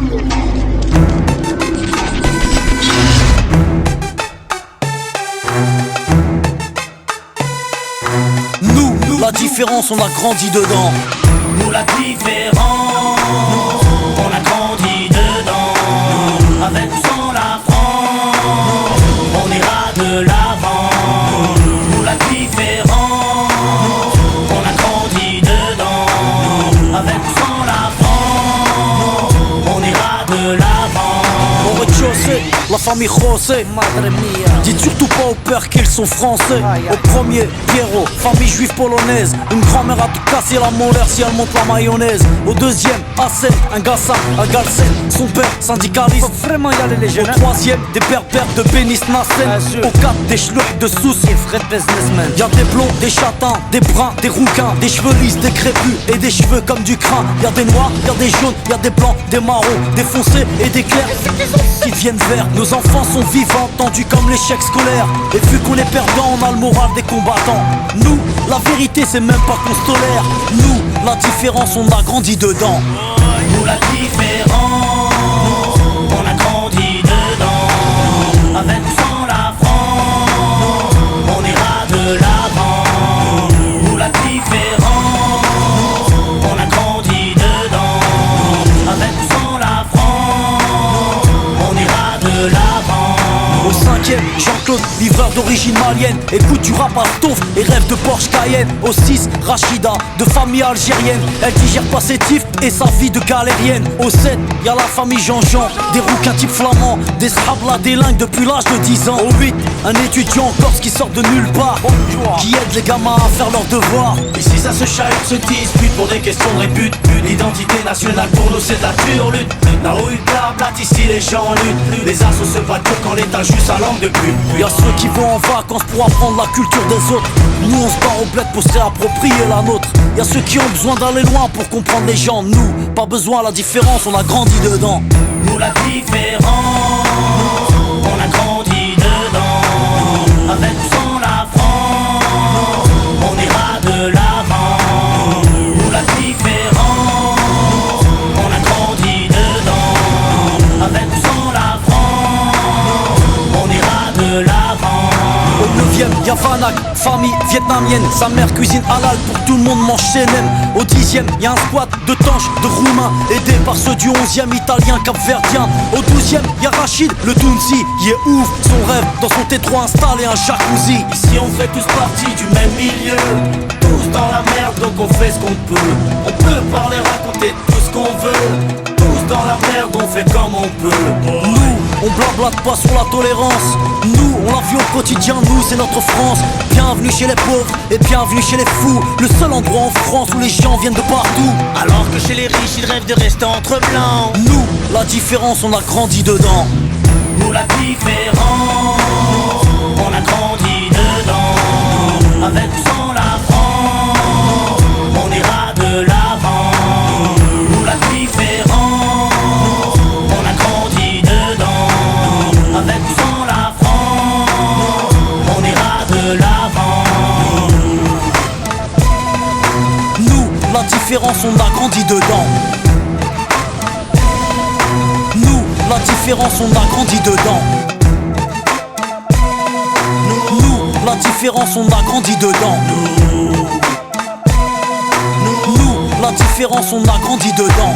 Nous, la différence, on a grandi dedans. Nous la différence, on a grandi dedans. Avec ou sans la France, on ira de l'avant. Nous la différence, on a grandi dedans. Avec ou sans la France, on ira de l'avant. Au rez-de-chaussée, la famille José, madre mia. Dites surtout pas au père qu'ils sont français. Au premier, Piero, famille juive polonaise. Une grand-mère a tout cassé la molaire si elle monte la mayonnaise. Au deuxième, Hassen, un Gassan, un Galsen. Son père, syndicaliste. Faut vraiment y aller les jeunes. Au troisième, des berbères de Bénis Nassen. Au quatre, des schlucks de Sousse. Fred businessman. Y'a des blonds, des châtains, des bruns, des rouquins, des cheveux lisses, des crépus et des cheveux comme du crin. Y'a des noirs, y'a des jaunes, y'a des blancs, des marrons, des foncés et des clairs qui deviennent verts. Nos enfants sont vivants, tendus comme l'échec scolaire. Et vu qu'on est perdant, on a le moral des combattants. Nous, la vérité c'est même pas qu'on se tolère. Nous, la différence, on a grandi dedans. Nous la différence, on a grandi dedans. Avec ou sans la France, on ira de l'avant. Nous la différence, on a grandi dedans. Avec ou sans la France, on ira de l'avant. Au cinquième, Jean-Claude, livreur d'origine malienne. Écoute du rap à Stouff et rêve de Porsche Cayenne. Au 6, Rachida, de famille algérienne. Elle digère pas ses tifs et sa vie de galérienne. Au 7, y'a la famille Jean-Jean, des rouquins type flamands, des scrablas délingues depuis l'âge de 10 ans. Au 8, un étudiant en Corse qui sort de nulle part, qui aide les gamins à faire leurs devoirs. Ici ça se chahute, se dispute pour des questions de répute. L'identité nationale pour nous c'est de la pure lutte. Là-haut une blablate, ici les gens luttent. Les assos se battent quand l'état juste sa langue de pute. Y'a ceux qui vont en vacances pour apprendre la culture des autres. Nous on se barre au bled pour se réapproprier la nôtre. Y'a ceux qui ont besoin d'aller loin pour comprendre les gens. Nous, pas besoin, la différence, on a grandi dedans. Nous la différence, on a grandi dedans. Avec ou sans la France, on ira de l'avant. Nous la différence, on a grandi dedans. Avec ou sans la France, on ira de l'avant. Au 9ème, y'a Vanak, famille vietnamienne. Sa mère cuisine halal pour tout le monde mange CNM. Au 10ème, y'a un squat de tanches, de roumains, aidé par ceux du 11ème, italien, capverdien. Au 12ème, y'a Rachid, le Tounsi, il est ouf. Son rêve, dans son T3 installé un jacuzzi. Ici on fait tous partie du même milieu. Tous dans la merde donc on fait ce qu'on peut. On peut parler, raconter tout ce qu'on veut. Tous dans la merde on fait comme on peut. Nous, on blablate pas sur la tolérance. Nous, on la vit au quotidien, nous c'est notre France. Bienvenue chez les pauvres et bienvenue chez les fous. Le seul endroit en France où les gens viennent de partout. Alors que chez les riches, ils rêvent de rester entre blancs. Nous, la différence, on a grandi dedans. Nous la différence, on a grandi dedans. Avec ou sans la France, on ira de l'avant. Nous la différence, on a grandi dedans. Avec ou sans la France, on ira de l'avant. Nous, la différence, on a grandi dedans. Nous, la différence, on a grandi dedans. Nous, la différence, on a grandi dedans. Nous, la différence, on a grandi dedans.